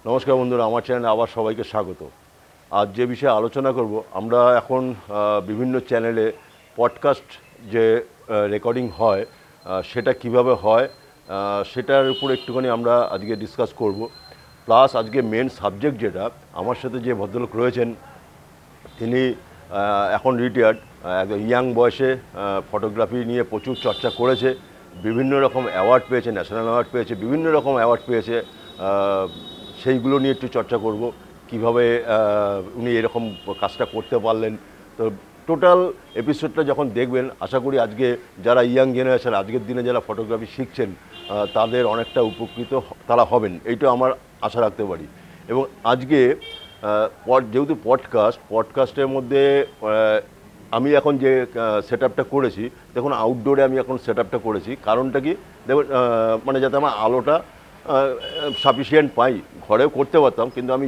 নমস্কার বন্ধুরা, আমার চ্যানেলে আবার সবাইকে স্বাগত। আজ যে বিষয়ে আলোচনা করব, আমরা এখন বিভিন্ন চ্যানেলে পডকাস্ট যে রেকর্ডিং হয় সেটা কিভাবে হয় সেটার উপর একটুখানি আমরা আজকে ডিসকাস করব। প্লাস আজকে মেন সাবজেক্ট যেটা, আমার সাথে যে ভদ্রলোক রয়েছেন তিনি এখন রিটায়ার্ড, একদম ইয়াং বয়সে ফটোগ্রাফি নিয়ে প্রচুর চর্চা করেছে, বিভিন্ন রকম অ্যাওয়ার্ড পেয়েছে, ন্যাশনাল অ্যাওয়ার্ড পেয়েছে, বিভিন্ন রকম অ্যাওয়ার্ড পেয়েছে। সেইগুলো নিয়ে একটু চর্চা করব, কিভাবে উনি এরকম কাজটা করতে পারলেন। তো টোটাল এপিসোডটা যখন দেখবেন, আশা করি আজকে যারা ইয়াং জেনারেশন, আজকের দিনে যারা ফটোগ্রাফি শিখছেন তাদের অনেকটা উপকৃত তারা হবেন, এইটা আমার আশা রাখতে পারি। এবং আজকে যেহেতু পডকাস্টের মধ্যে আমি এখন যে সেট আপটা করেছি, দেখুন আউটডোরে আমি এখন সেট আপটা করেছি। কারণটা কি দেখুন, মানে যাতে আমার আলোটা সাফিসিয়েন্ট পাই। ঘরেও করতে পারতাম, কিন্তু আমি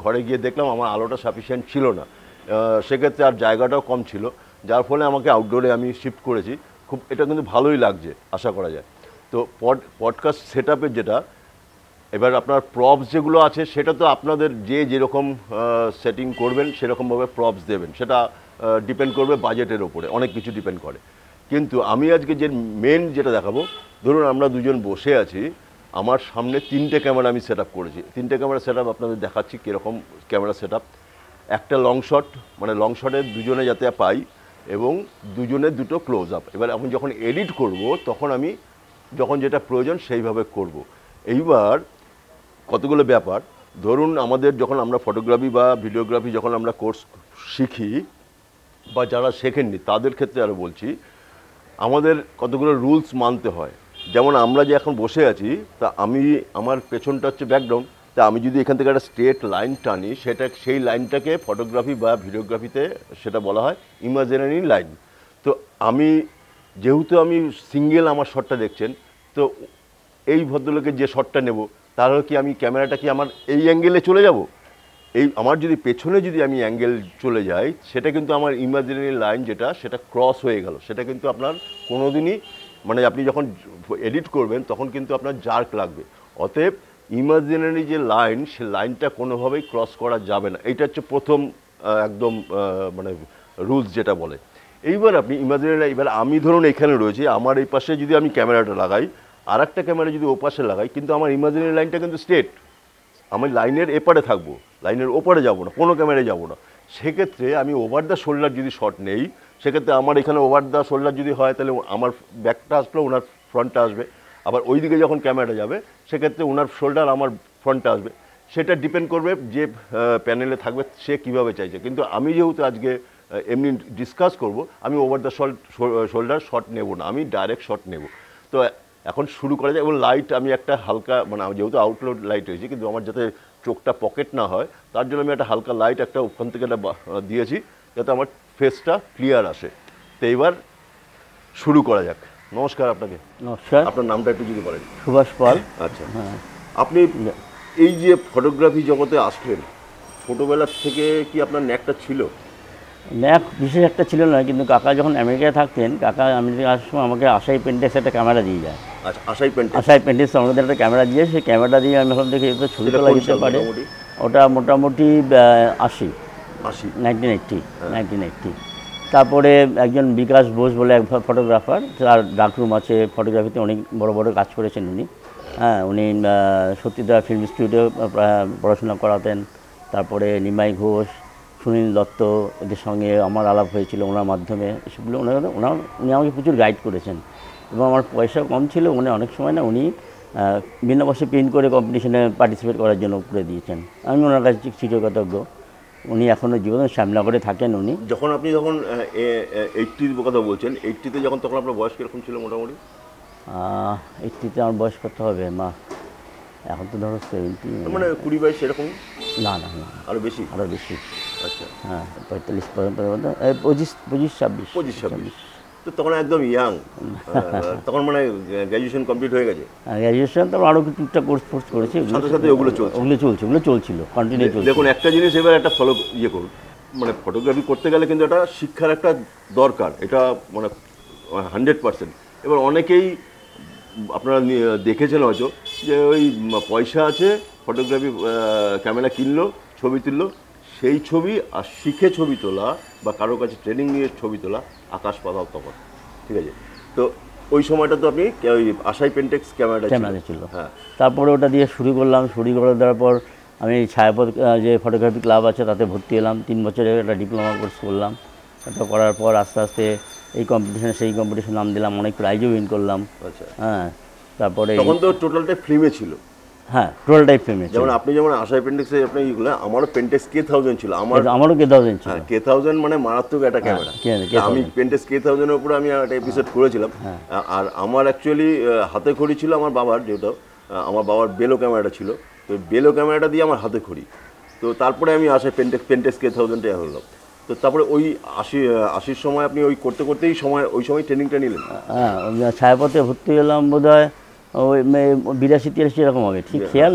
ঘরে গিয়ে দেখলাম আমার আলোটা সাফিসিয়েন্ট ছিল না, সেক্ষেত্রে আর জায়গাটাও কম ছিল, যার ফলে আমাকে আউটডোরে আমি শিফট করেছি। খুব এটা কিন্তু ভালোই লাগছে, আশা করা যায়। তো পডকাস্ট সেট আপের যেটা, এবার আপনার প্রপস যেগুলো আছে সেটা তো আপনাদের যে যেরকম সেটিং করবেন সেরকমভাবে প্রপস দেবেন, সেটা ডিপেন্ড করবে বাজেটের ওপরে, অনেক কিছু ডিপেন্ড করে। কিন্তু আমি আজকে যে মেন যেটা দেখাবো, ধরুন আমরা দুজন বসে আছি, আমার সামনে 3টে ক্যামেরা আমি সেট আপ করেছি। 3টে ক্যামেরা সেট আপ আপনাদের দেখাচ্ছি কীরকম ক্যামেরা সেট আপ। একটা লং শট, মানে লং শটে দুজনে যাতে পাই, এবং দুজনের দুটো ক্লোজ আপ। এবার আমি যখন এডিট করব তখন আমি যখন যেটা প্রয়োজন সেইভাবে করব। এইবার কতগুলো ব্যাপার, ধরুন আমাদের যখন আমরা ফটোগ্রাফি বা ভিডিওগ্রাফি যখন আমরা কোর্স শিখি, বা যারা শেখেননি তাদের ক্ষেত্রে আরও বলছি, আমাদের কতগুলো রুলস মানতে হয়। যেমন আমরা যে এখন বসে আছি, তা আমার পেছনটা হচ্ছে ব্যাকগ্রাউন্ড, তা আমি যদি এখান থেকে একটা স্ট্রেট লাইন টানি, সেই লাইনটাকে ফটোগ্রাফি বা ভিডিওগ্রাফিতে সেটা বলা হয় ইমাজিনারি লাইন। তো যেহেতু আমি সিঙ্গেল আমার শটটা দেখছেন, তো এই ভদ্রলোকের যে শটটা নেব, তাহলে কি আমি ক্যামেরাটা কি আমার এই অ্যাঙ্গেলে চলে যাব? আমার যদি পেছনে যদি আমি অ্যাঙ্গেল চলে যাই, সেটা কিন্তু আমার ইমাজিনারি লাইন যেটা, সেটা ক্রস হয়ে গেল। সেটা কিন্তু আপনার কোনো দিনই, মানে আপনি যখন এডিট করবেন তখন কিন্তু আপনার জার্ক লাগবে। অতএব ইমাজিনারি যে লাইন, সে লাইনটা কোনোভাবেই ক্রস করা যাবে না। এইটা হচ্ছে প্রথম একদম মানে রুলস যেটা বলে। এইবার আপনি ইমাজিনারি, এবার আমি ধরুন এখানে রয়েছি, আমার এই পাশে যদি আমি ক্যামেরাটা লাগাই, আর একটা ক্যামেরা যদি ও পাশে লাগাই, কিন্তু আমার ইমাজিনারি লাইনটা কিন্তু স্ট্রেট, আমি লাইনের এপারে থাকবো, লাইনের ওপারে যাব না, কোনো ক্যামেরায় যাব না। সেক্ষেত্রে আমি ওভার দ্য শোল্ডার যদি শট নেই, সেক্ষেত্রে আমার এখানে ওভার দ্য শোল্ডার যদি হয়, তাহলে আমার ব্যাকটা আসলো, ওনার ফ্রন্টটা আসবে। আবার ওই দিকে যখন ক্যামেরাটা যাবে, সেক্ষেত্রে ওনার শোল্ডার আমার ফ্রন্টটা আসবে। সেটা ডিপেন্ড করবে যে প্যানেলে থাকবে সে কীভাবে চাইছে। কিন্তু আমি যেহেতু আজকে এমনি ডিসকাস করব, আমি ওভার দ্য শোল্ডার শট নেব না, আমি ডাইরেক্ট শট নেব। তো এখন শুরু করা যায়। এবং লাইট আমি একটা হালকা, মানে যেহেতু আউটলোড লাইট হয়েছে, কিন্তু আমার যাতে চোখটা পকেট না হয় তার জন্য আমি একটা হালকা লাইট একটা ওখান থেকে একটা দিয়েছি, যাতে আমার ফেসটা ক্লিয়ার আসে। তো এইবার শুরু করা যাক। নমস্কার আপনাকে। নমস্কার। আপনার নামটা একটু যদি বলেন। সুভাষ পাল। আচ্ছা, আপনি এই যে ফটোগ্রাফি জগতে আসলেন, ছোটোবেলার থেকে কি আপনার ন্যাকটা ছিল? ন্যাক বিশেষ একটা ছিল না, কিন্তু কাকা যখন আমেরিকায় থাকতেন, কাকা আমেরিকা আসার সময় আমাকে আশাই পেন্টেক্স একটা ক্যামেরা দিয়ে যায়। আচ্ছা, আশাই পেন্টেক্স আমাদের একটা ক্যামেরা দিয়ে, সেই ক্যামেরাটা দিয়ে আমি এখন দেখি তো ছবি তোলা যেতে পারে। ওটা মোটামুটি 1980। তারপরে একজন বিকাশ বোস বলে এক ফটোগ্রাফার, তার ডাকরুম আছে, ফটোগ্রাফিতে অনেক বড় বড় কাজ করেছেন উনি। উনি সত্যিদা ফিল্ম স্টুডিও পড়াশোনা করাতেন। তারপরে নিমাই ঘোষ, সুনীল দত্ত, এদের সঙ্গে আমার আলাপ হয়েছিল ওনার মাধ্যমে। সেগুলো উনি আমাকে প্রচুর গাইড করেছেন। এবং আমার পয়সা কম ছিল, অনেক সময় না উনি বিনা পয়সা প্রিন্ট করে কম্পিটিশনে পার্টিসিপেট করার জন্য করে দিয়েছেন। আমি ওনার কাছে চিরকৃতজ্ঞ। উনি এখনও জীবনে শ্যামনগরে থাকেন। উনি আপনি যখন 80 কথা বলছেন, 80-তে যখন, তখন আপনার বয়স কীরকম ছিল মোটামুটি? 80-তে আমার বয়স কত হবে মা? এখন তো ধরো 70, মানে 20-22 এরকম? না, আরও বেশি। আচ্ছা, হ্যাঁ, 45 পর্যন্ত, 25-26। তো তখন একদম ইয়াং। তখন মানে গ্র্যাজুয়েশন কমপ্লিট হয়ে গেছে? গ্র্যাজুয়েশন তো আরও টুকটাক কোর্স করেছি, সাথে সাথে ওগুলো চলছিল কন্টিনিউ চলছিল। দেখুন, একটা জিনিস এবার একটা ফলো করুন, মানে ফটোগ্রাফি করতে গেলে কিন্তু এটা শিক্ষার একটা দরকার, এটা মানে 100%। এবার অনেকেই আপনারা দেখেছেন হয়তো, যে ওই পয়সা আছে, ফটোগ্রাফি ক্যামেরা কিনলো, ছবি তুললো, সেই ছবি আর শিখে ছবি তোলা বা কারোর কাছে ট্রেনিং নিয়ে ছবি তোলা আকাশ পাতাল তফাৎ, ঠিক আছে? তো ওই সময়টা তো আপনি ওই আশাই পেন্টেক্স ক্যামেরাটা ছিল। হ্যাঁ, তারপরে ওটা দিয়ে শুরু করলাম, শুরু করে দেওয়ার পর আমি ছায়াপথ যে ফটোগ্রাফি ক্লাব আছে তাতে ভর্তি হলাম, 3 বছরের একটা ডিপ্লোমা কোর্স করলাম। এটা করার পর আস্তে আস্তে এই কম্পিটিশনে সেই কম্পিটিশনে নাম দিলাম, অনেক প্রাইজও উইন করলাম। আচ্ছা, হ্যাঁ, তারপরে তখন তো টোটালটাই ফিল্মে ছিল। হ্যাঁ, টোটালটাই ফিল্মে। যেমন আপনি যেমন আশাই পেন্টেক্সে আপনি ইগুলো, আমারও পেন্টেক্স K1000 ছিল। আমারও K1000 ছিল। K1000 মানে মারাত্মক একটা ক্যামেরা। আমি পেন্টেক্স K1000 এর উপরে আমি একটা এপিসোড করেছিলাম। আর আমার অ্যাকচুয়ালি হাতে খড়ি ছিল আমার বাবার, যেটা আমার বাবার বেলো ক্যামেরাটা ছিল। তো বেলো ক্যামেরাটা দিয়ে আমার হাতে খড়ি। তো তারপরে আমি আশাই পেন্টেক্স K1000টাই হলাম। তো তারপরে ওই 80 সময় আপনি ওই করতে করতেই ওই সময় ট্রেনিংটা নিলেন। হ্যাঁ, ছায়াপথে ভর্তি হলাম বোধহয় ওই 82-83 এরকম হবে, ঠিক খেয়াল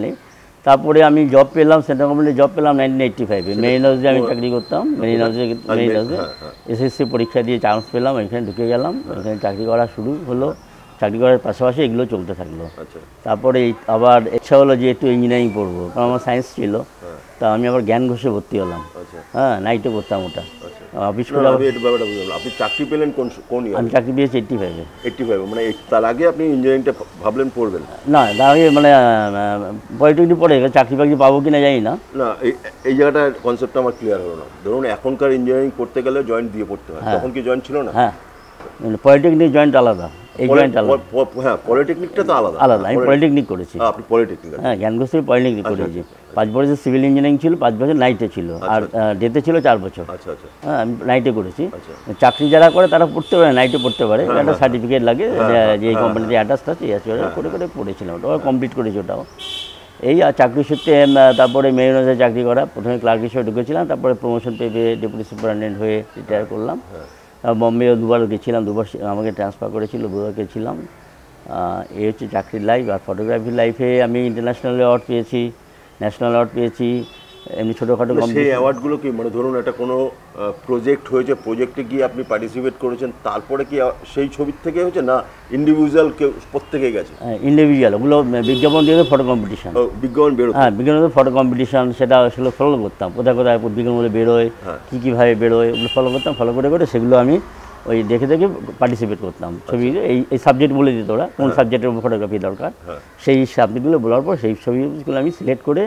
নেই। তারপরে আমি জব পেলাম, সেন্ট্রাল গভর্নমেন্টের জব পেলাম 1985-এ। মেরিন হাউসে আমি চাকরি করতাম, মেরিন হাউসে এসএসসি পরীক্ষা দিয়ে চান্স পেলাম, এখানে ঢুকে গেলাম, এখানে চাকরি করা শুরু হলো। চাকরি করার পাশাপাশি এগুলো চলতে থাকলো। তারপরে আবার ইচ্ছা হলো যে একটু ইঞ্জিনিয়ারিং পড়বো, কারণ আমার সায়েন্স ছিল। তা আমি আবার জ্ঞান ঘোষে ভর্তি হলাম। হ্যাঁ, নাইটে করতাম ওটা। অফিস করে আপনি চাকরি পেলেন কোন ইয়ারে? আমি চাকরি পেয়েছি 85-এ। 85 মানে তার আগে আপনি ইঞ্জিনিয়ারিংটা ভাবলেন পড়বেন? না, তার আগে মানে পলিটেকনিক পড়ে চাকরি বাকরি পাবো কিনা জানি না। না, এই জায়গাটা কনসেপ্টটা আমার ক্লিয়ার হলো না। ধরুন এখনকার ইঞ্জিনিয়ারিং পড়তে গেলে জয়েন্ট দিয়ে পড়তে হয়, তখন কি জয়েন্ট ছিল না? হ্যাঁ, পলিটেকনিক জয়েন্ট আলাদা, এই জয়েন্ট আলাদা। হ্যাঁ, পলিটেকনিকটা তো আলাদা। আমি পলিটেকনিক করেছি। আপনি পলিটেকনিক? হ্যাঁ, জ্ঞান ঘোষ থেকে পলিটেকনিক করেছি। 5 বছর সিভিল ইঞ্জিনিয়ারিং ছিল, 5 বছর নাইটে ছিল, আর ডেতে ছিল 4 বছর। আচ্ছা আচ্ছা। হ্যাঁ, আমি নাইটে করেছি। চাকরি যারা করে তারা পড়তে পারে, নাইটে পড়তে পারে, একটা সার্টিফিকেট লাগে যে এই কোম্পানিতে অ্যাটাচড আছে, করে পড়েছিলাম, ওটা কমপ্লিট করেছি ওটাও। এই আর চাকরি সূত্রে তারপরে মেরিন হাউসে চাকরি করা, প্রথমে ক্লার্ক হিসেবে ঢুকেছিলাম, তারপরে প্রমোশন পেয়ে ডেপুটি সুপারিনটেন্ডেন্ট হয়ে রিটায়ার করলাম। বম্বেও 2বার গেছিলাম, 2বার আমাকে ট্রান্সফার করেছিল, 2বার গেছিলাম। এই হচ্ছে চাকরির লাইফ। আর ফটোগ্রাফির লাইফে আমি ইন্টারন্যাশনাল অ্যাওয়ার্ড পেয়েছি, ন্যাশনাল অ্যাওয়ার্ড পেয়েছি, এমনি ছোটোখাটো। সেই অ্যাওয়ার্ডগুলো কি মানে ধরুন একটা কোনো প্রজেক্ট হয়েছে, প্রজেক্টে গিয়ে আপনি পার্টিসিপেট করেছেন, তারপরে কি সেই ছবির থেকে হয়েছে না ইন্ডিভিজুয়াল কেউ প্রত্যেকেই গেছে? ইন্ডিভিজুয়াল, ওগুলো বিজ্ঞাপন দিয়ে ফটো কম্পিটিশন, বিজ্ঞাপন বেরোয়। হ্যাঁ, বিজ্ঞাপন ফটো কম্পিটিশন, সেটা আসলে ফলো করতাম, কোথায় কোথায় বিজ্ঞাপনগুলো বেরোয়, কীভাবে বেরোয়, ওগুলো ফলো করতাম। ফলো করে সেগুলো আমি ওই দেখে পার্টিসিপেট করতাম। ছবি এই সাবজেক্ট বলে দিত ওরা, কোন সাবজেক্টের উপর ফটোগ্রাফি দরকার, সেই সাবজেক্টগুলো বলার পর সেই ছবিগুলো আমি সিলেক্ট করে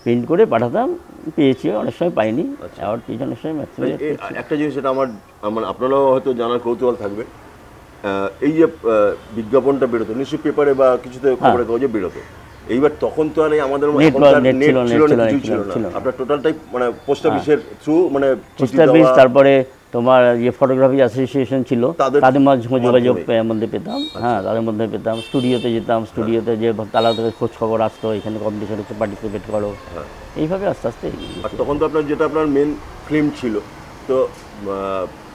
প্রিন্ট করে পাঠাতাম। পেয়েছি, অনেক সময় পাইনি, অ্যাওয়ার্ড পেয়েছি অনেক সময়। একটা জিনিস সেটা আমার আপনারাও হয়তো জানার কৌতূহল থাকবে, এই যে বিজ্ঞাপনটা বেরোতো নিশ্চয়ই পেপারে বা কিছুতে খবরের কাগজে বেরোতো। এইবার তখন তো আর আমাদের নেট ছিল না, আপনার টোটালটাই মানে পোস্ট অফিসের থ্রু, মানে পোস্ট অফিস, তারপরে তোমার যে ফটোগ্রাফি অ্যাসোসিয়েশন ছিল তাদের মাঝে যোগাযোগ মধ্যে পেতাম। হ্যাঁ, তাদের মধ্যে পেতাম। স্টুডিওতে যেতাম, স্টুডিওতে যে তারা খোঁজ খবর আসতো, এখানে কম্পিটিশনে পার্টিসিপেট করো, এইভাবে আস্তে আস্তে। আর তখন তো আপনার যেটা আপনার মেন ফিল্ম ছিল, তো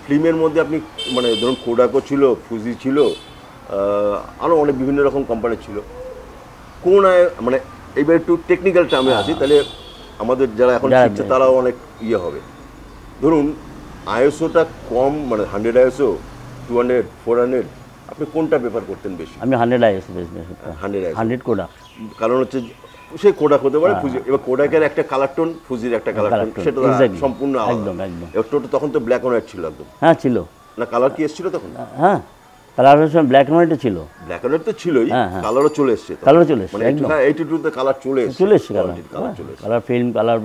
ফিল্মের মধ্যে আপনি মানে ধরুন কোডাকো ছিল, ফুজি ছিল, আরও অনেক বিভিন্ন রকম কোম্পানি ছিল। কোন মানে এইবার একটু টেকনিক্যাল টার্মে আসি, তাহলে আমাদের যারা এখন শিখছে তারাও অনেক হবে। ধরুন আইএসওটা কম, মানে 100 আইএসও, 200, 400, আপনি কোনটা প্রেফার করতেন বেশি? আমি 100 আইএসও বেশি। 100 কোডাক। কারণ হচ্ছে সেই কোডাক হতে পারে, ফুজি। এবার কোডাকের একটা কালার টোন, ফুজির একটা কালার টোন, সেটা সম্পূর্ণ একদম। তখন তো ব্ল্যাক অ্যান্ড হোয়াইট ছিল একদম। হ্যাঁ, ছিল না, কালার কি এসেছিল তখন? হ্যাঁ, কালার ব্ল্যাক অ্যান্ড হোয়াইটে ছিল। ব্ল্যাক অ্যান্ড হোয়াইট তো ছিলই, কালারও চলে এসেছে। মানে 82 তে কালার চলে এসেছে। কালার ফিল্ম, কালার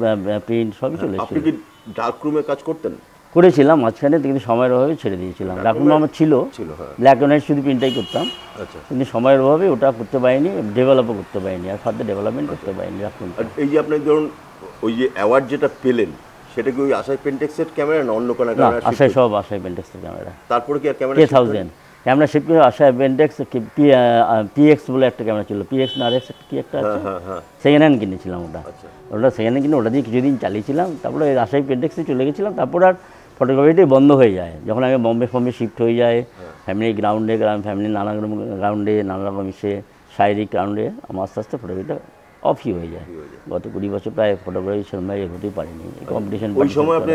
প্রিন্ট সবই চলে এসেছে। আপনি কি ডার্ক রুমে কাজ করতেন? করেছিলাম মাঝখানে, কিন্তু সময়ের অভাবে ছেড়ে দিয়েছিলাম। ডার্ক রুম আমার ছিল, ব্ল্যাক অ্যান্ড হোয়াইট শুধু প্রিন্টটাই করতাম, কিন্তু সময়ের অভাবে ওটা করতে পারিনি, ডেভেলপও করতে পারিনি, আর ফার্দার ডেভেলপমেন্ট করতে পারিনি। এই যে আপনি ধরুন ওই যে অ্যাওয়ার্ড যেটা পেলেন, সেটা কি ওই আশাই পেন্টেক্সের ক্যামেরা না অন্য কোনো ক্যামেরা? আশাই, সব আশাই পেন্টেক্সের ক্যামেরা। তারপরে কি আর ক্যামেরা? K1000 ক্যামেরা শিফট করে আশাই পেন্টেক্স, PX বলে একটা ক্যামেরা ছিল, PX না RX কি একটা আছে, সেকেন্ড হ্যান্ড কিনেছিলাম ওটা। ওটা সেকেন্ড হ্যান্ড কিনে ওটা দিয়ে কিছুদিন চালিয়েছিলাম, তারপরে আশাই পেন্টেক্সে চলে গেছিলাম। তারপর আর ফটোগ্রাফিটাই বন্ধ হয়ে যায় যখন আমি বম্বে শিফট হয়ে যায়। ফ্যামিলি ফ্যামিলি নানা রকম গ্রাউন্ডে, নানা রকম শারীরিক গ্রাউন্ডে আমার আস্তে আস্তে ফটোগ্রাফিটা অফই হয়ে যায়। গত 20 বছর প্রায় ফটোগ্রাফি সেরকম হতেই পারেনি, কম্পিটিশন। ওই সময় আপনি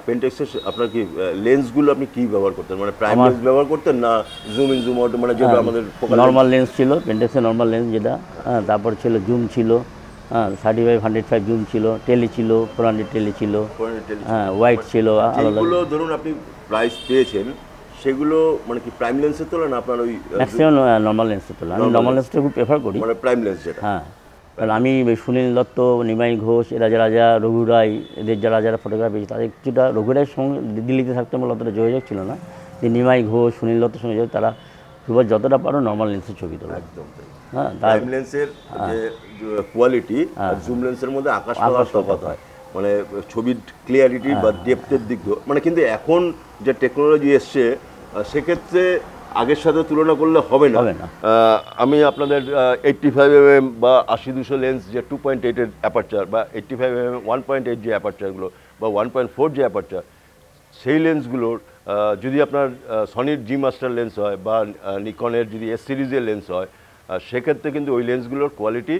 পেন্টেক্সের আপনার কি লেন্সগুলো আপনি কি ব্যবহার করতেন, মানে প্রাইম লেন্স ব্যবহার করতেন না জুম ইন জুম আউট, মানে যেটা আমাদের নর্মাল লেন্স ছিল, পেন্টেক্সের নর্মাল লেন্স যেটা, হ্যাঁ, তারপর ছিল জুম ছিল, হ্যাঁ 35 105 জুম ছিল, টেলি ছিল 400 টেলি ছিল, হ্যাঁ ওয়াইড ছিল আলাদা। যেগুলো ধরুন আপনি প্রাইস পেয়েছেন সেগুলো মানে কি প্রাইম লেন্সের তোলা না আপনার ওই ম্যাক্সিমাম নর্মাল লেন্সের তোলা? আমি নর্মাল লেন্সটা খুব প্রেফার করি, মানে প্রাইম লেন্স যেটা। হ্যাঁ, কারণ আমি সুনীল দত্ত, নিমাই ঘোষ, এরা যারা রঘু রায়, এদের যারা ফটোগ্রাফি, তাদের কিছুটা রঘু রায়ের সঙ্গে দিল্লিতে থাকতে আমার অতটা যোগাযোগ ছিল না, যে নিমাই ঘোষ, সুনীল দত্তের সঙ্গে তারা সুভাষ যতটা পারো নর্মাল লেন্সের ছবি তোলা। একদম তাই। হ্যাঁ, প্রাইম লেন্সের যে কোয়ালিটি আর জুম লেন্সের মধ্যে আকাশ পাতাল তফাৎ হয়, মানে ছবির ক্লিয়ারিটি বা ডেপথের দিক দিয়ে। মানে কিন্তু এখন যে টেকনোলজি এসছে সেক্ষেত্রে আগের সাথে তুলনা করলে হবে না। আমি আপনাদের 85mm বা 80-200 লেন্স যে 2.8-এর অ্যাপারচার বা 85mm 1.8 যে অ্যাপারচারগুলো বা 1.4 যে অ্যাপারচার, সেই লেন্সগুলোর যদি আপনার সনির জি মাস্টার লেন্স হয় বা নিকনের যদি এস সিরিজের লেন্স হয়, সেক্ষেত্রে কিন্তু ওই লেন্সগুলোর কোয়ালিটি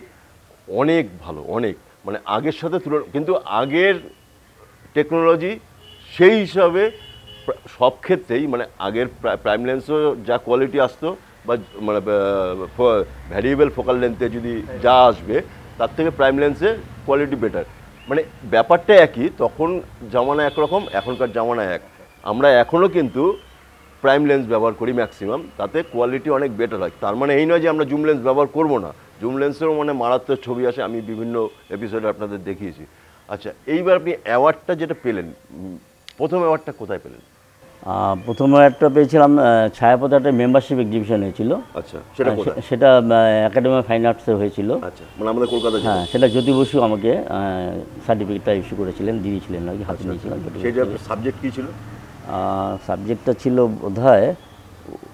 অনেক ভালো, অনেক, মানে আগের সাথে তুলনা। কিন্তু আগের টেকনোলজি সেই হিসাবে সব ক্ষেত্রেই, মানে আগের প্রাইম লেন্সও যা কোয়ালিটি আসতো বা মানে ভ্যারিয়েবল ফোকাল লেন্থে যদি যা আসবে তার থেকে প্রাইম লেন্সে কোয়ালিটি বেটার। মানে ব্যাপারটা একই, তখন জামানা একরকম, এখনকার জামানা এক। আমরা এখনও কিন্তু প্রাইম লেন্স ব্যবহার করি ম্যাক্সিমাম, তাতে কোয়ালিটি অনেক বেটার হয়। তার মানে এই নয় যে আমরা জুম লেন্স ব্যবহার করবো না, জুম লেন্সেরও মানে মারাত্মক ছবি আসে, আমি বিভিন্ন এপিসোডে আপনাদের দেখিয়েছি। আচ্ছা, এইবার আপনি অ্যাওয়ার্ডটা যেটা পেলেন, প্রথম অ্যাওয়ার্ডটা কোথায় পেলেন? প্রথম অ্যাওয়ার্ডটা পেয়েছিলাম ছায়াপথে, একটা মেম্বারশিপ এক্সিবিশন হয়েছিল। আচ্ছা, সেটা কোথায়? সেটা একাডেমি অফ ফাইন আর্টসে হয়েছিল। আচ্ছা, মানে আমাদের কলকাতায়। হ্যাঁ, সেটা জ্যোতি বসু আমাকে সার্টিফিকেটটা ইস্যু করেছিলেন, দিয়েছিলেন আর কি, হাতে নিয়েছিলাম। সেটা সাবজেক্ট কী ছিল? সাবজেক্টটা ছিল বোধহয়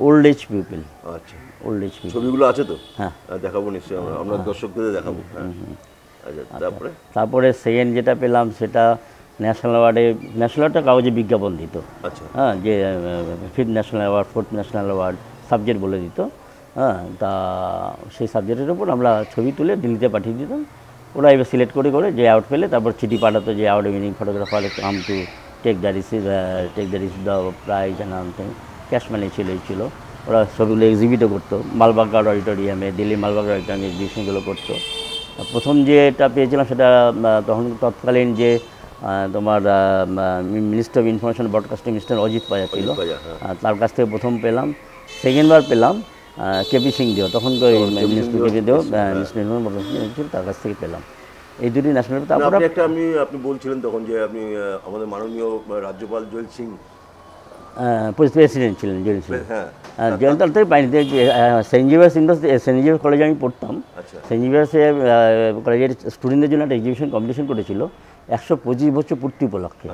ওল্ড এজ পিপল। আচ্ছা, ওল্ড এজ পিপল। ছবিগুলো আছে তো? হ্যাঁ, দেখাবো নিশ্চয়ই, আমরা দর্শকদের দেখাবো। আচ্ছা, তারপরে সেকেন্ড যেটা পেলাম সেটা ন্যাশনাল অ্যাওয়ার্ডে, ন্যাশনাল অ্যাওয়ার্ডটা কাগজে বিজ্ঞাপন দিত। আচ্ছা, হ্যাঁ, যে 5th national award, 4th national award subject বলে দিত। হ্যাঁ, তা সেই সাবজেক্টের উপর আমরা ছবি তুলে দিল্লিতে পাঠিয়ে দিতাম। ওরা এবার সিলেক্ট করে যে অ্যাওয়ার্ড পেলে তারপর চিঠি পাঠাতো যে award winning photographer come to take the prize and something, cash money ছিল। ওরা ছবিগুলো এক্সিবিটও করতো মালবাগ অডিটোরিয়ামে, দিল্লি মালবাগ অডিটোরিয়ামে এক্সিবিশনগুলো করতো। প্রথম যেটা পেয়েছিলাম সেটা তৎকালীন যে তোমার minister of information broadcasting mister Ajit Panja ছিল, তার কাছ থেকে প্রথম পেলাম। সেকেন্ডবার পেলাম কেপি সিং দেও, তখন মিনিস্টার কেপি দেও, মিনিস্টার ছিল, তার কাছ থেকে পেলাম এই দুটি ন্যাশনাল। তারপরে আপনি বলছিলেন তখন যে আপনি আমাদের মাননীয় রাজ্যপাল জয়েল সিং প্রেসিডেন্ট ছিলেন, জয়েল সিং। জয়েল তার থেকে পাইনি, সেন্ট জেভিয়ার্স কলেজে আমি পড়তাম। সেন্ট জেভিয়ার্সে কলেজের স্টুডেন্টদের জন্য একটা এক্সিবিশন কম্পিটিশন করেছিল 125 বছর পূর্তি উপলক্ষে।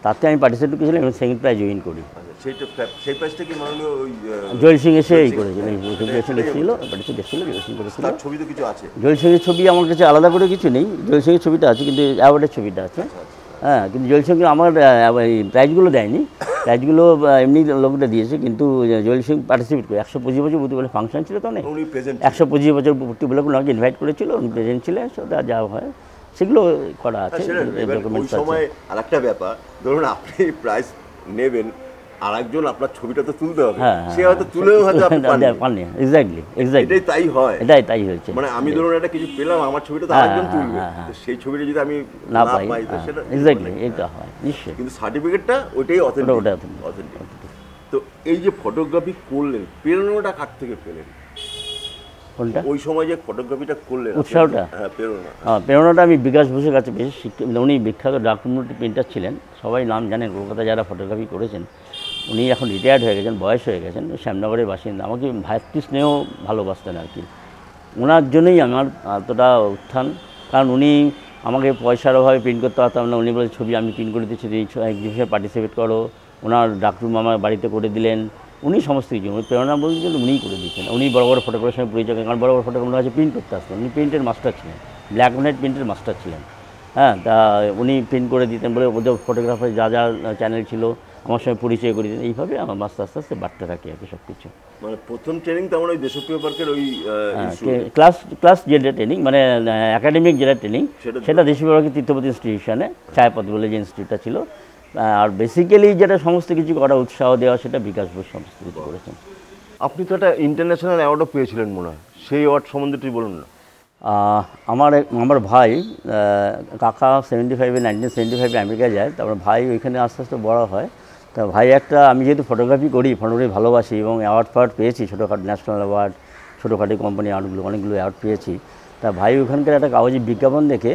তাতে আমি পার্টিসিপেট করেছিলাম এবং সেকেন্ড প্রাইজ জয়েন করি। জয়েল সিং এসে এই করেছিলেন, জয়েল সিংয়ের ছবি আমার কাছে আলাদা করে কিছু নেই, জয়েল সিংয়ের ছবিটা আছে কিন্তু অ্যাওয়ার্ডের ছবিটা আছে। হ্যাঁ, কিন্তু জয়েল সিং আমার প্রাইজগুলো দেয়নি, প্রাইজগুলো এমনি লোকটা দিয়েছে, কিন্তু জয়েল সিং পার্টিসিপেট করে 125 বছর পূর্তি বলে ফাংশন ছিল, তো 125 বছর পূর্তি বলে ওনাকে ইনভাইট করেছিল, উনি প্রেজেন্ট ছিলেন, সেটা যা হয় সেগুলো করা আছে। সময় আর একটা ব্যাপার, ধরুন আপনি প্রাইজ নেবেন, আর একজন আপনার ছবিটা তো তুলতে হবে, সে হয়তো তুলেও হয়তো পাননি। এক্স্যাক্টলি এটাই তাই হয়, তাই হয়েছে। মানে আমি ধরুন একটা কিছু পেলাম, আমার ছবিটা তো আরেকজন তুলবে, সেই ছবিটা যদি আমি না পাই সেটা এক্স্যাক্টলি এটা হয় নিশ্চয়ই, কিন্তু সার্টিফিকেটটা ওইটাই অথেন্টিক। তো এই যে ফটোগ্রাফি করলেন, প্রেরণাটা কার থেকে পেলেন? কোনটা? ওই সময় যে ফটোগ্রাফিটা করলেন, উৎসাহটা? প্রেরণাটা আমি বিকাশ বসুর কাছে বেশি শিখতে, উনি বিখ্যাত ডকুমেন্টারি প্রিন্টার ছিলেন, সবাই নাম জানেন কলকাতায় যারা ফটোগ্রাফি করেছেন। উনি এখন রিটায়ার্ড হয়ে গেছেন, বয়স হয়ে গেছেন, শ্যামনগরের বাসিন্দা। আমাকে ভাতৃ স্নেহ ভালোবাসতেন আর কি, ওনার জন্যই আমার এতটা উত্থান। কারণ উনি আমাকে পয়সার অভাবে প্রিন্ট করতে পারতাম না, উনি বলে ছবি আমি প্রিন্ট করে দিচ্ছি, এই এক্সিবিশনে পার্টিসিপেট করো। ওনার ডাকরুম আমার বাড়িতে করে দিলেন, উনি সমস্ত কিছু প্রেরণা বলছেন, উনিই করে দিচ্ছেন। উনি বড় বড় ফটোগ্রাফারের সঙ্গে পরিচয়, কারণ বড় বড় ফটোগ্রাফার কাছে প্রিন্ট করতে আসতেন, উনি প্রিন্টের মাস্টার ছিলেন, ব্ল্যাক অ্যান্ড হোয়াইট প্রিন্টের মাস্টার ছিলেন। হ্যাঁ, তা উনি প্রিন্ট করে দিতেন বলে ওদের ফটোগ্রাফার যা চ্যানেল ছিল আমার সঙ্গে পরিচয় করে দিতেন। এইভাবে আমার আস্তে আস্তে আস্তে বাড়তে থাকে আর কি সব কিছু। মানে প্রথম ট্রেনিং তেমন ওই দেশপ্রিয় পার্কের ওই ক্লাস যেটা ট্রেনিং মানে একাডেমিক যেটা ট্রেনিং সেটা দেশপ্রিয় পার্কের তীর্থপতি ইনস্টিটিউশনে ছায়াপথ বলে যে ইনস্টিটিউটটা ছিল। আর বেসিক্যালি যেটা সমস্ত কিছু করা উৎসাহ দেওয়া সেটা বিকাশ বোস সমস্ত কিছু করেছেন। আপনি তো একটা ইন্টারন্যাশনাল অ্যাওয়ার্ডও পেয়েছিলেন মনে হয়, সেই অ্যাওয়ার্ড সম্বন্ধে একটু বলুন না। আমার ভাই কাকা 75-এ 1975-এ আমেরিকা যায়, তারপর ভাই ওইখানে আস্তে আস্তে বড় হয়। তা ভাই একটা, আমি যেহেতু ফটোগ্রাফি ভালোবাসি এবং অ্যাওয়ার্ড পেয়েছি, ছোটোখাটো ন্যাশনাল অ্যাওয়ার্ড, ছোটোখাটো কোম্পানি অ্যাওয়ার্ডগুলো অনেকগুলো অ্যাওয়ার্ড পেয়েছি। তা ভাই ওখানকার একটা কাগজে বিজ্ঞাপন দেখে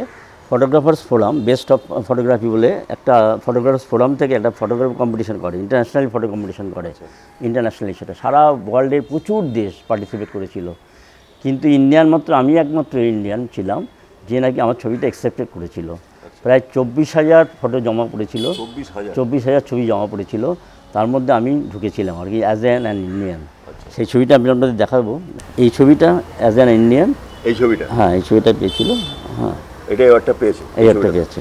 photographers forum, best of photography বলে একটা ফটোগ্রাফার্স ফোরাম থেকে একটা ফটোগ্রাফি কম্পিটিশন করে, ইন্টারন্যাশনাল ফটো কম্পিটিশন করে। ইন্টারন্যাশনালি সেটা সারা ওয়ার্ল্ডের প্রচুর দেশ পার্টিসিপেট করেছিল, কিন্তু আমি একমাত্র ইন্ডিয়ান ছিলাম যে নাকি আমার ছবিটা অ্যাকসেপ্টেড করেছিল। প্রায় 24,000 ফটো জমা পড়েছিল, 24,000 ছবি জমা পড়েছিল, তার মধ্যে আমি ঢুকেছিলাম আর কি অ্যাজ অ্যান ইন্ডিয়ান। সেই ছবিটা আমি আপনাদের দেখাবো। এই ছবিটা অ্যাজ অ্যান ইন্ডিয়ান, এই ছবিটা, হ্যাঁ এই ছবিটা পেয়েছিল। হ্যাঁ এটা অ্যাওয়ার্ডটা পেয়েছে, অ্যাওয়ার্ডটা পেয়েছে।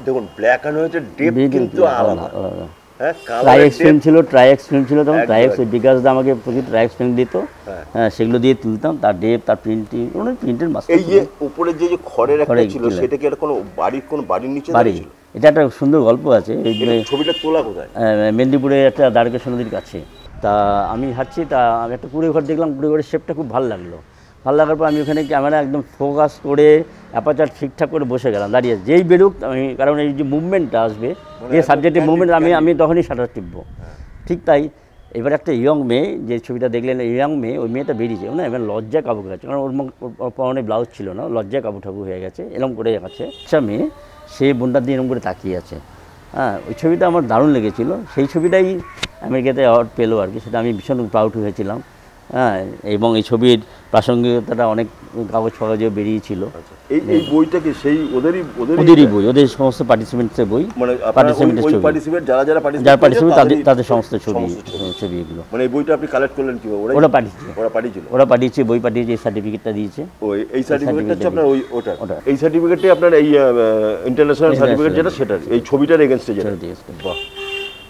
দেখুন ব্ল্যাক অ্যান্ড হোয়াইটের ডেপথ কিন্তু আলাদা। হ্যাঁ, ট্রাইএক্স ফিল্ম ছিল তখন, ট্রাইএক্স বিকাশ দা আমাকে প্রচুর ট্রাইএক্স ফিল্ম দিত, হ্যাঁ সেগুলো দিয়ে তুলতাম। তার ডেপথ, তার প্রিন্টিং, প্রিন্টের মাস্টার। এই যে উপরে যে খড়ের একটা ছিল, সেটা কি কোনো বাড়ির নিচে ছিল? এটা একটা সুন্দর গল্প আছে। এই ছবিটা তোলা কোথায়? মেদিনীপুরে একটা দ্বারকেশ্বর নদীর কাছে। তা আমি হাঁটছি, তা আমি একটা কুড়ে ঘর দেখলাম, কুড়ে ঘরের শেপটা খুব ভালো লাগলো। ভালো লাগার পর আমি ওখানে ক্যামেরা একদম ফোকাস করে অ্যাপারচার ঠিকঠাক করে বসে গেলাম, দাঁড়িয়ে যেই বেরুক আমি, কারণ এই যে মুভমেন্টটা আসবে, যে সাবজেক্টের মুভমেন্ট আমি তখনই শাটার টিপবো। ঠিক তাই এবার একটা ইয়ং মেয়ে, যে ছবিটা দেখলেন ইয়ং মেয়ে, ওই মেয়েটা বেরিয়েছে না, এবার লজ্জায় কাবু গেছে, কারণ ওর পরনে ব্লাউজ ছিল না, লজ্জায় কাবু ঠাবু হয়ে গেছে, এরম করে আছে। আচ্ছা মেয়ে সে বোনটার দিয়ে এরম করে তাকিয়ে আছে। হ্যাঁ, ওই ছবিটা আমার দারুণ লেগেছিলো। সেই ছবিটাই আমেরিকাতে অ্যাওয়ার্ড পেলো আর কি, সেটা আমি ভীষণ প্রাউড হয়েছিলাম। হ্যাঁ, এবং এই ছবির প্রাসঙ্গিকতাটা অনেক কাগজ ফাগজে বেরিয়েছিল। এই বইটা কি সেই ওদেরই বই, ওদের সমস্ত পার্টিসিপেন্টসের বই, মানে যারা পার্টিসিপেট তাদের সমস্ত ছবি এগুলো। মানে এই বইটা আপনি কালেক্ট করলেন কি? ওরা পাঠিয়েছে, বই পাঠিয়েছে, সার্টিফিকেটটা দিয়েছে। এই সার্টিফিকেটটা হচ্ছে আপনার ওটা, এই সার্টিফিকেটটি আপনার এই ইন্টারন্যাশনাল সার্টিফিকেট যেটা, সেটা এই ছবিটার এগেইনস্টে যেটা। বাহ,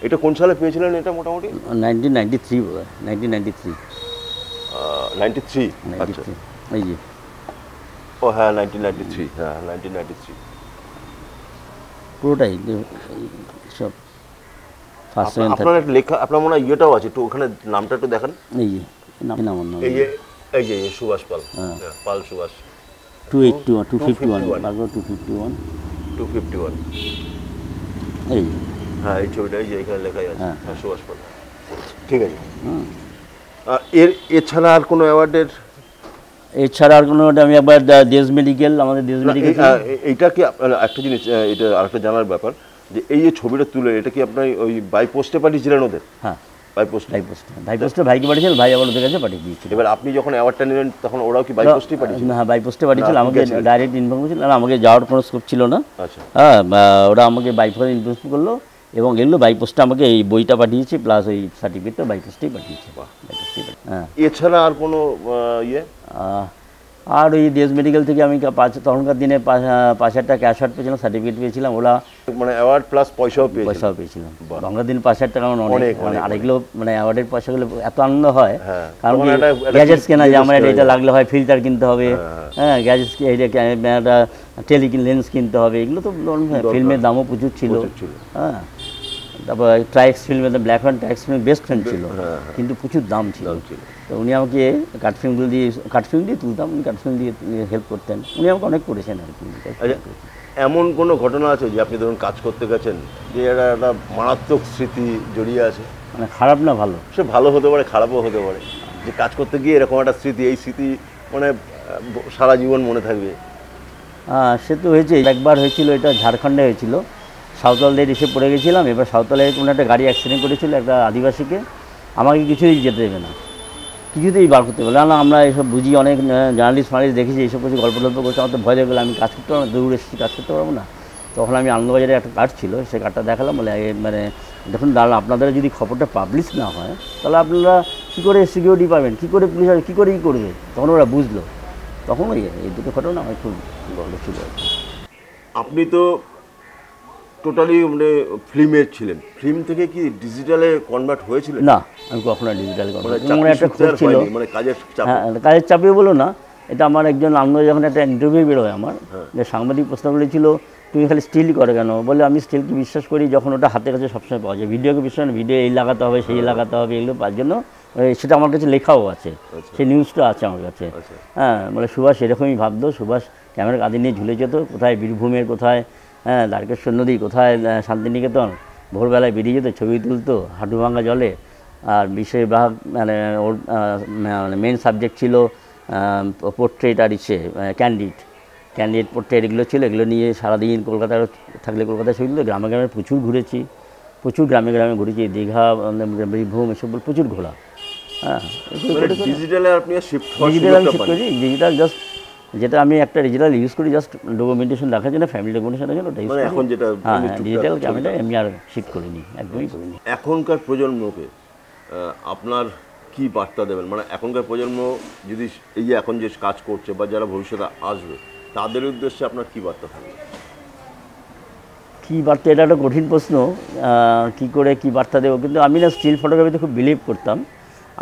এটা কোন সালে পেয়েছিলেন? এটা মোটামুটি 1993 93। আচ্ছা, এই যে ও হ্যাঁ 1993, হ্যাঁ 1993 পুরোটাই সব ফার্স্ট সেকেন্ড আপনার একটা লেখা, আপনার মনে হয় ইয়েটাও আছে, একটু ওখানে নামটা একটু দেখান। এই যে নাম, এই যে সুভাষ পাল, পাল সুভাষ, 251 এই হ্যাঁ এই ছবিটা, এই যে এখানে লেখাই আছে, হ্যাঁ সুভাষ পাল। ঠিক আছে। এছাড়া আর কোনো অ্যাওয়ার্ডের? এছাড়া আর কোনো, আমি একবার দেশ মেডিকেল, আমাদের দেশ মেডিকেল। এইটা কি একটা জিনিস, এটা আরেকটা জানার ব্যাপার, যে এই যে ছবিটা তুলে, এটা কি আপনার ওই বাই পোস্টে পাঠিয়েছিলেন ওদের? হ্যাঁ বাই পোস্টে ভাইকে পাঠিয়েছিল, ভাই আবার ওদের কাছে পাঠিয়ে দিয়েছিল। এবার আপনি যখন অ্যাওয়ার্ডটা নিলেন তখন ওরাও কি বাই পোস্টেই পাঠিয়েছিল? হ্যাঁ বাই পোস্টে পাঠিয়েছিল, আমাকে ডাইরেক্ট ইনফর্ম করেছিল, আমাকে যাওয়ার কোনো স্কোপ ছিল না। আচ্ছা, হ্যাঁ ওরা আমাকে বাই পোস্টে ইনফর্ম করলো, এবং এগুলো বাই পোস্টে আমাকে এই বইটা পাঠিয়েছে, প্লাস ওই সার্টিফিকেটটা বাই পোস্টেই পাঠিয়েছে। হ্যাঁ, এছাড়া আর কোনো ইয়ে? আর ওই দেশ মেডিকেল থেকে আমি তখনকার দিনে 5,000 টাকা ক্যাশ আউট পেয়েছিলাম, সার্টিফিকেট পেয়েছিলাম। ওরা মানে অ্যাওয়ার্ড প্লাস পয়সাও পেয়েছিলাম। তখনকার দিন 5,000 টাকা অনেক, আর এগুলো মানে অ্যাওয়ার্ডের পয়সাগুলো এত আনন্দ হয়, কারণ গ্যাজেটস কেনা যায়, আমার এটা লাগলে হয় ফিল্টার কিনতে হবে, হ্যাঁ গ্যাজেটস, একটা টেলিলেন্স কিনতে হবে, এগুলো তো ফিল্মের দামও প্রচুর ছিল। হ্যাঁ, তারপর ট্রাইক্স ফিল্মের ব্ল্যাক অ্যান্ড ট্রাইক্স ফিল্ম বেস্ট ফিল্ম ছিল, কিন্তু প্রচুর দাম ছিল। তো উনি আমাকে কাটফিল্ম দিয়ে তুলতাম, উনি কাটফিল্ম দিয়ে হেল্প করতেন, উনি আমাকে অনেক করেছেন আর কি। এমন কোনো ঘটনা আছে যে আপনি ধরুন কাজ করতে গেছেন, যে একটা মারাত্মক স্মৃতি জড়িয়ে আছে? মানে খারাপ না ভালো? সে ভালো হতে পারে, খারাপও হতে পারে, যে কাজ করতে গিয়ে এরকম একটা স্মৃতি, এই স্মৃতি মানে সারা জীবন মনে থাকবে। সে তো হয়েছে, একবার হয়েছিল, এটা ঝাড়খণ্ডে হয়েছিল। সাঁওতালদের এসে পড়ে গেছিলাম, এবার সাঁওতালের কোনো একটা গাড়ি অ্যাক্সিডেন্ট করেছিল একটা আদিবাসীকে, আমাকে কিছুই যেতে দেবে না, কিছুতেই বার করতে পারবে না। আমরা এসব বুঝি, অনেক জার্নালিস্ট দেখেছি, এইসব কিছু গল্প করছে, আমার তো ভয় হয়ে গেলো, আমি কাজ করতে পারবো না, দৌড়ে এসেছি, কাজ করতে পারবো না। তখন আমি আনন্দবাজারে একটা কার্ড ছিল, সেই কার্ডটা দেখালাম, বলে মানে দেখুন দাঁড়ান, আপনাদের যদি খবরটা পাবলিশ না হয় তাহলে আপনারা কী করে সিকিউরিটি পাবেন, কী করে পুলিশ কী করে করবে। তখন ওরা বুঝলো, তখন এই দুটো ঘটনা আমার খুব ভালো ছিল। আপনি তো টোটালি মানে ফিল্মে ছিলেন, ফিল্ম থেকে কি ডিজিটালে কনভার্ট হয়েছিল? না, আমি কখনো ডিজিটাল মানে আমার একটা খোঁজ ছিল, মানে কাজের চাপ? হ্যাঁ কাজের চাপে বলো না, এটা আমার একজন আমরা যখন একটা ইন্টারভিউ বেরোয় আমার, যে সাংবাদিক প্রশ্ন করেছিল তুমি খালি স্টিল করে কেন, বলে আমি স্টিলকে বিশ্বাস করি যখন ওটা হাতের কাছে সবসময় পাওয়া যায়, ভিডিওকে বিশ্বাস না, ভিডিও এই লাগাতে হবে সেই লাগাতে হবে, এগুলো পাওয়ার জন্য সেটা আমার কাছে লেখাও আছে, সেই নিউজটা আছে আমার কাছে। হ্যাঁ, বলে সুভাষ এরকমই ভাবতো, সুভাষ ক্যামেরা কাঁধে নিয়ে ঝুলে যেত, কোথায় বীরভূমের, কোথায় দ্বারকেশ্বর নদী, কোথায় শান্তিনিকেতন, ভোরবেলায় বেরিয়ে যেত, ছবি তুলতো হাঁটু ভাঙা জলে। আর বেশিরভাগ মানে ওর মানে মেন সাবজেক্ট ছিল পোর্ট্রেট আর ক্যান্ডিড পোর্ট্রেট, এগুলো ছিল, এগুলো নিয়ে সারাদিন কলকাতায় থাকলে কলকাতায় ছবি তুলতো। গ্রামে গ্রামে প্রচুর ঘুরেছি, প্রচুর গ্রামে গ্রামে ঘুরেছি, দীঘা, বীরভূম, এসব প্রচুর ঘোরা। হ্যাঁ, ডিজিটালে আপনি শিফট ডিজিটাল আমি শিফট করি, ডিজিটাল জাস্ট যেটা আমি একটা ডিজিটাল ইউজ করি জাস্ট ডকুমেন্টেশন রাখার জন্য, ফ্যামিলি ডকুমেন্টেশনের জন্য, ওটা ইউজ করি। এখন যেটা হ্যাঁ, ডিজিটাল ক্যামেরা আমি আর শিফট করিনি, একদমই করিনি। এখনকার প্রজন্মকে আপনার কি বার্তা দেবেন? মানে এখনকার প্রজন্ম যদি এই যে এখন যে কাজ করছে বা যারা ভবিষ্যতে আসবে তাদের উদ্দেশ্যে আপনার কি বার্তা থাকবে? কী বার্তা, এটা একটা কঠিন প্রশ্ন, কী করে কী বার্তা দেবো। কিন্তু আমি না স্টিল ফটোগ্রাফিতে খুব বিলিভ করতাম।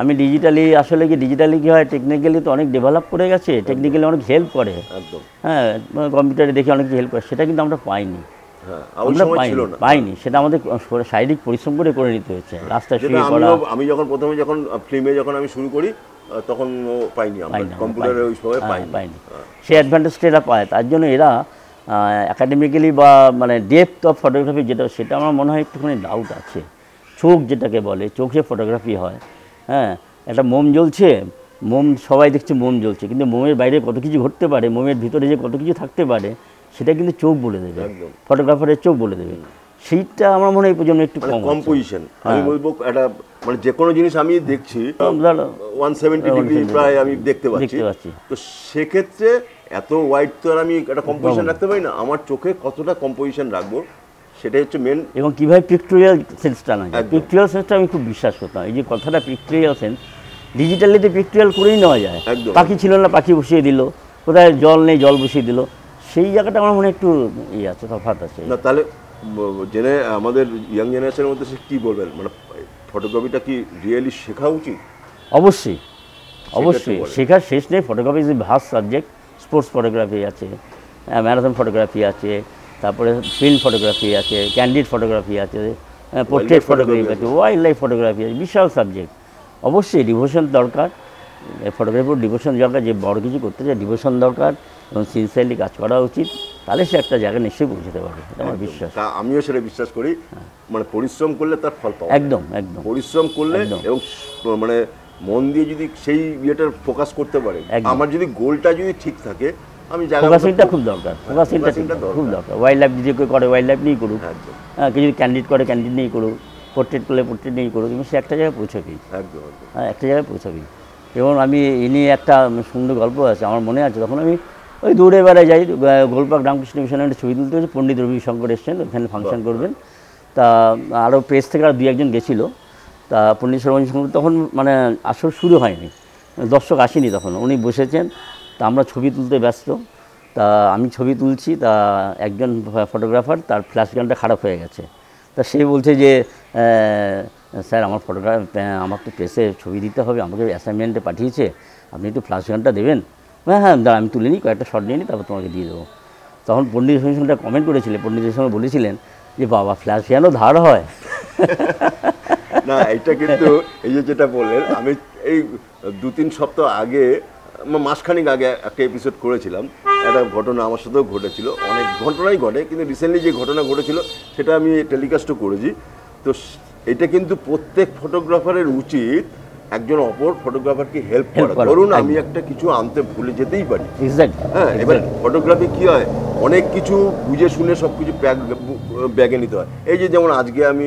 আমি ডিজিটালি আসলে কি ডিজিটালি কী হয়, টেকনিক্যালি তো অনেক ডেভেলপ করে গেছে, টেকনিক্যালি অনেক হেল্প করে, একদম। হ্যাঁ কম্পিউটারে দেখে অনেক হেল্প করে, সেটা কিন্তু আমরা পাইনি, আমরা পাইনি সেটা আমাদের শারীরিক পরিশ্রম করে নিতে হয়েছে, রাস্তায় শুয়ে পড়া। আমি যখন প্রথমে ফিল্মে আমি শুরু করি তখন পাইনি, কম্পিউটারে ওই সময় পাইনি। সেই অ্যাডভান্টেজটা এরা পায়, তার জন্য এরা একাডেমিক্যালি বা মানে ডেপথ অফ ফটোগ্রাফি যেটা, সেটা আমার মনে হয় একটুখানি ডাউট আছে। চোখ যেটাকে বলে, চোখে ফটোগ্রাফি হয়, হ্যাঁ একটা মোম জ্বলছে, মোম সবাই দেখছে মোম জ্বলছে, কিন্তু মোমের বাইরে কত কিছু ঘটতে পারে, মোমের ভিতরে যে কত কিছু থাকতে পারে সেটা কিন্তু চোখ বলে দেবে, ফটোগ্রাফারের চোখ বলে দেবে। সেইটা আমার মনে হয় এই পর্যন্ত একটু কম্পোজিশন। আমি বলবো একটা মানে যে কোনো জিনিস আমি দেখছি 170 ডিগ্রি প্রায় আমি দেখতে পাচ্ছি, তো সেক্ষেত্রে এত ওয়াইড তো আর আমি একটা কম্পোজিশন রাখতে পারি না, আমার চোখে কতটা কম্পোজিশন রাখবো সেটাই হচ্ছে মেন। এবং কীভাবে পিক্টোরিয়াল সেন্সটা না, পিক্টোরিয়াল সেন্সটা আমি খুব বিশ্বাস করতাম। এই যে কথাটা পিক্টোরিয়াল সেন্স, ডিজিটালিতে পিক্টোরিয়াল করেই নেওয়া যায়, পাখি ছিল না পাখি বসিয়ে দিল, কোথায় জল নেই জল বসিয়ে দিল, সেই জায়গাটা আমার মনে একটু ইয়ে আছে, তফাৎ আছে। না তাহলে জেনে আমাদের ইয়াং জেনারেশনের মধ্যে সে কী বলবেন, মানে ফটোগ্রাফিটা কি রিয়েলি শেখা উচিত? অবশ্যই, অবশ্যই শেখার শেষ নেই। Photography is a vast subject. Sports photography আছে, ম্যারাথন ফটোগ্রাফি আছে, তারপরে ফিল্ম ফটোগ্রাফি আছে, ক্যান্ডিড ফটোগ্রাফি আছে, পোর্ট্রেট ফটোগ্রাফি আছে, ওয়াইল্ড লাইফ ফটোগ্রাফি আছে, বিশাল সাবজেক্ট। অবশ্যই ডিভোশন দরকার, ফটোগ্রাফির ডিভোশন দরকার, যে বড় কিছু করতে চায় ডিভোশন দরকার এবং সিনসিয়ারলি কাজ করা উচিত, তাহলে সে একটা জায়গায় নিশ্চয়ই পৌঁছতে পারবে, এটা আমার বিশ্বাস। আমিও সেটা বিশ্বাস করি, মানে পরিশ্রম করলে তার ফল পাওয়া, একদম একদম পরিশ্রম করলে এবং মানে মন দিয়ে যদি সেই ইয়েটার ফোকাস করতে পারে, আমার যদি গোলটা যদি ঠিক থাকে, আমি ফোকাসিংটা খুব দরকার, ফোকাসিংটা খুব দরকার। ওয়াইল্ড লাইফ যদি কেউ করে ওয়াইল্ড লাইফ নিয়েই করুক, কেউ যদি ক্যান্ডিড করে ক্যান্ডিড নিয়েই করুক, পোর্ট্রেট করলে পোর্ট্রেট নিয়েই করুক, কিন্তু সে একটা জায়গায় পৌঁছাবেই, একটা জায়গায় পৌঁছাবেই। এবং আমি এ নিয়ে একটা সুন্দর গল্প আছে আমার মনে আছে, তখন আমি ওই দূরে বেড়ায় যাই, গোলপাক রামকৃষ্ণ মিশনে একটা ছবি তুলতে হয়েছে, পণ্ডিত রবি শঙ্কর এসছেন, ওখানে ফাংশন করবেন, তা আরও প্রেস থেকে আর 2-1 জন গেছিলো। তা পণ্ডিত রবি শঙ্কর তখন মানে আসর শুরু হয়নি, দর্শক আসেনি তখন, উনি বসেছেন, তা আমরা ছবি তুলতে ব্যস্ত, তা আমি ছবি তুলছি, তা একজন ফটোগ্রাফার তার ফ্ল্যাশ গানটা খারাপ হয়ে গেছে, তা সে বলছে যে স্যার আমার আমার তো প্রেসে ছবি দিতে হবে, আমাকে অ্যাসাইনমেন্টে পাঠিয়েছে, আপনি একটু ফ্ল্যাশ গানটা দেবেন? হ্যাঁ দাঁড়া আমি তুলে নিই, কয়েকটা শট নিয়ে নিই, তারপর তোমাকে দিয়ে দেবো। তখন পণ্ডিত রবি শঙ্কর কমেন্ট করেছিলেন, পণ্ডিত রবি শঙ্কর বলেছিলেন যে বাবা ফ্ল্যাশ গানও ধার হয়। না এটা কিন্তু এই যে যেটা বললেন, আমি এই 2-3 সপ্তাহ আগে, মাসখানিক আগে একটা এপিসোড করেছিলাম, একটা ঘটনা আমার সাথেও ঘটেছিল, অনেক ঘটনাই ঘটে, কিন্তু রিসেন্টলি যে ঘটনা ঘটেছিল সেটা আমি টেলিকাস্টও করেছি। তো এটা কিন্তু প্রত্যেক ফটোগ্রাফারের উচিত একজন অপর ফটোগ্রাফারকে হেল্প করা। ধরুন আমি একটা কিছু আনতে ভুলে যেতেই পারি, হ্যাঁ, এবার ফটোগ্রাফি কী হয়, অনেক কিছু বুঝে শুনে সব কিছু ব্যাগে নিতে হয়। এই যে যেমন আজকে আমি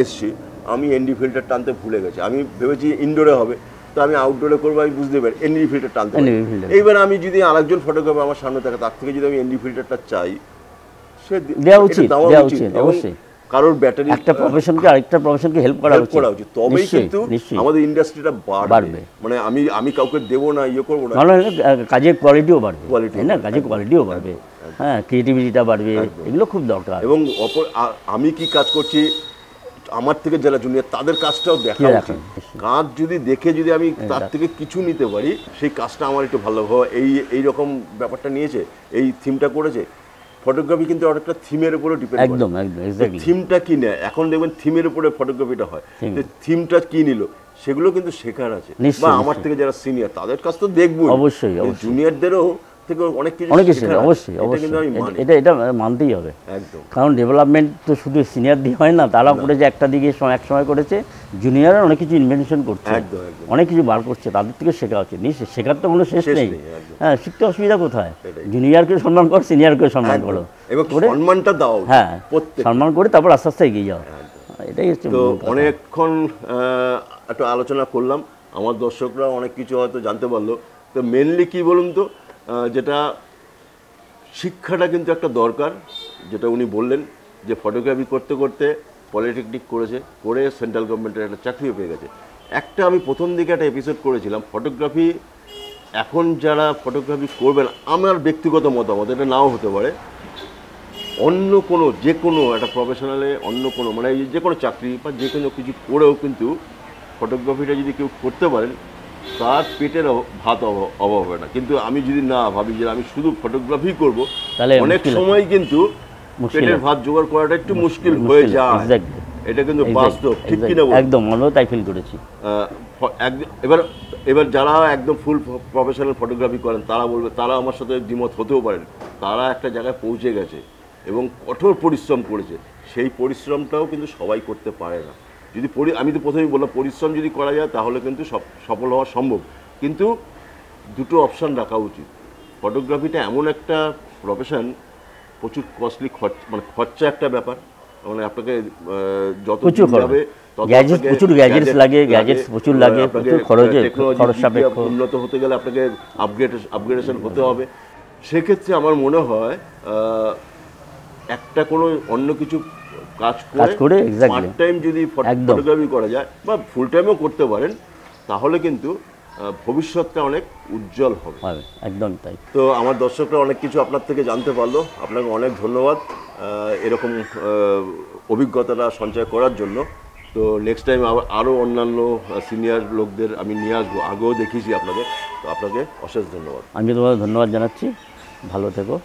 এসছি, আমি এনডি ফিল্টার টানতে ভুলে গেছি, আমি ভেবেছি ইনডোরে হবে, তো আমি আউটডোরে করবো, আমি বুঝতে পারি এনডি ফিল্টার টানতে পারি। এইবার আমি যদি আরেকজন ফটোগ্রাফার আমার সামনে থাকে, তার থেকে যদি আমি এনডি ফিল্টারটা চাই, সে দেওয়া উচিত, অবশ্যই। কারোর ব্যাটারি একটা প্রফেশনকে আরেকটা প্রফেশনকে হেল্প করা উচিত, তবেই কিন্তু আমাদের ইন্ডাস্ট্রিটা বাড়বে। মানে আমি কাউকে দেবো না, ইয়ে করবো না, কাজের কোয়ালিটিও বাড়বে, তাই না, কাজের কোয়ালিটিও বাড়বে। হ্যাঁ, ক্রিয়েটিভিটিটা বাড়বে, এগুলো খুব দরকার। এবং আমি কি কাজ করছি, আমার থেকে যারা জুনিয়র তাদের কাজটাও দেখা উচিত। কাজ যদি দেখে যদি আমি তার থেকে কিছু নিতে পারি, সেই কাজটা আমার একটু ভালো হয়। এই রকম ব্যাপারটা নিয়েছে, এই থিমটা করেছে। ফটোগ্রাফি কিন্তু অনেকটা থিমের উপরে ডিপেন্ড করে। একদম এক্স্যাক্টলি। থিমটা কি নেয়, এখন দেখবেন থিমের উপরে ফটোগ্রাফিটা হয়। থিমটা কি নিল সেগুলো কিন্তু শেখার আছে, বা আমার থেকে যারা সিনিয়র তাদের কাছ তো দেখবো, অবশ্যই জুনিয়রদেরও থেকে অনেক কিছু অবশ্যই এটা মানতেই হবে একদম। কারণ ডেভেলপমেন্ট তো শুধু সিনিয়র দিয়ে হয় না, তারা করেছে একটা দিকে এক সময় করেছে, জুনিয়ররা অনেক কিছু ইনভেনশন করছে, অনেক কিছু বার করছে, তাদের থেকে শেখা উচিত। নিশ্চয়ই শেখার তো কোনো শেষ নেই। হ্যাঁ, শিখতে অসুবিধা কোথায়? জুনিয়রকে সম্মান করো, সিনিয়রকে সম্মান করো, সম্মানটা দাও। হ্যাঁ, সম্মান করে তারপর আস্তে আস্তে এগিয়ে যাও। এটাই হচ্ছে। তো অনেকক্ষণ একটু আলোচনা করলাম, আমার দর্শকরা অনেক কিছু হয়তো জানতে পারলো। তো মেনলি কি বলুন তো, যেটা শিক্ষাটা কিন্তু একটা দরকার, যেটা উনি বললেন যে ফটোগ্রাফি করতে করতে পলিটেকনিক করেছে, করে সেন্ট্রাল গভর্নমেন্টের একটা চাকরিও পেয়ে গেছে। একটা আমি প্রথম দিকে একটা এপিসোড করেছিলাম, ফটোগ্রাফি এখন যারা ফটোগ্রাফি করবেন, আমার ব্যক্তিগত মতামত, এটা নাও হতে পারে, অন্য কোনো যে কোনো একটা প্রফেশনালে অন্য কোনো মানে যে কোনো চাকরি বা যে কোনো কিছু করেও কিন্তু ফটোগ্রাফিটা যদি কেউ করতে পারেন, তার পেটের ভাত অভাব হবে না। কিন্তু আমি যদি না ভাবি যে আমি শুধু ফটোগ্রাফি করব, তাহলে অনেক সময় কিন্তু পেটের ভাত জোগাড় করাটা একটু মুশকিল হয়ে যায়। এটা কিন্তু বাস্তব, ঠিক কিনা? একদম, আমিও তাই ফিল করেছি। এবার যারা একদম ফুল প্রফেশনাল ফটোগ্রাফি করেন, তারা বলবে, তারা আমার সাথে দ্বিমত হতেও পারেন, তারা একটা জায়গায় পৌঁছে গেছে এবং কঠোর পরিশ্রম করেছে। সেই পরিশ্রমটাও কিন্তু সবাই করতে পারে না। যদি আমি তো প্রথমেই বললাম, পরিশ্রম যদি করা যায় তাহলে কিন্তু সফল হওয়া সম্ভব। কিন্তু দুটো অপশান রাখা উচিত। ফটোগ্রাফিটা এমন একটা প্রফেশন, প্রচুর কস্টলি, খরচা একটা ব্যাপার। মানে আপনাকে যত যাবে উন্নত হতে গেলে আপনাকে আপগ্রেডেশন হতে হবে। সেক্ষেত্রে আমার মনে হয় একটা কোনো অন্য কিছু কাজ করে পার্ট টাইম যদি ফটোগ্রাফি করা যায়, বা ফুল টাইমও করতে পারেন, তাহলে কিন্তু ভবিষ্যৎটা অনেক উজ্জ্বল হবে। একদম তাই। তো আমার দর্শকরা অনেক কিছু আপনার থেকে জানতে পারলো, আপনাকে অনেক ধন্যবাদ এরকম অভিজ্ঞতাটা সঞ্চয় করার জন্য। তো নেক্সট টাইম আরও অন্যান্য সিনিয়র লোকদের আমি নিয়ে আসবো, আগেও দেখিয়েছি আপনাদের। তো আপনাকে অশেষ ধন্যবাদ। আমি তোমাকে ধন্যবাদ জানাচ্ছি, ভালো থেকো।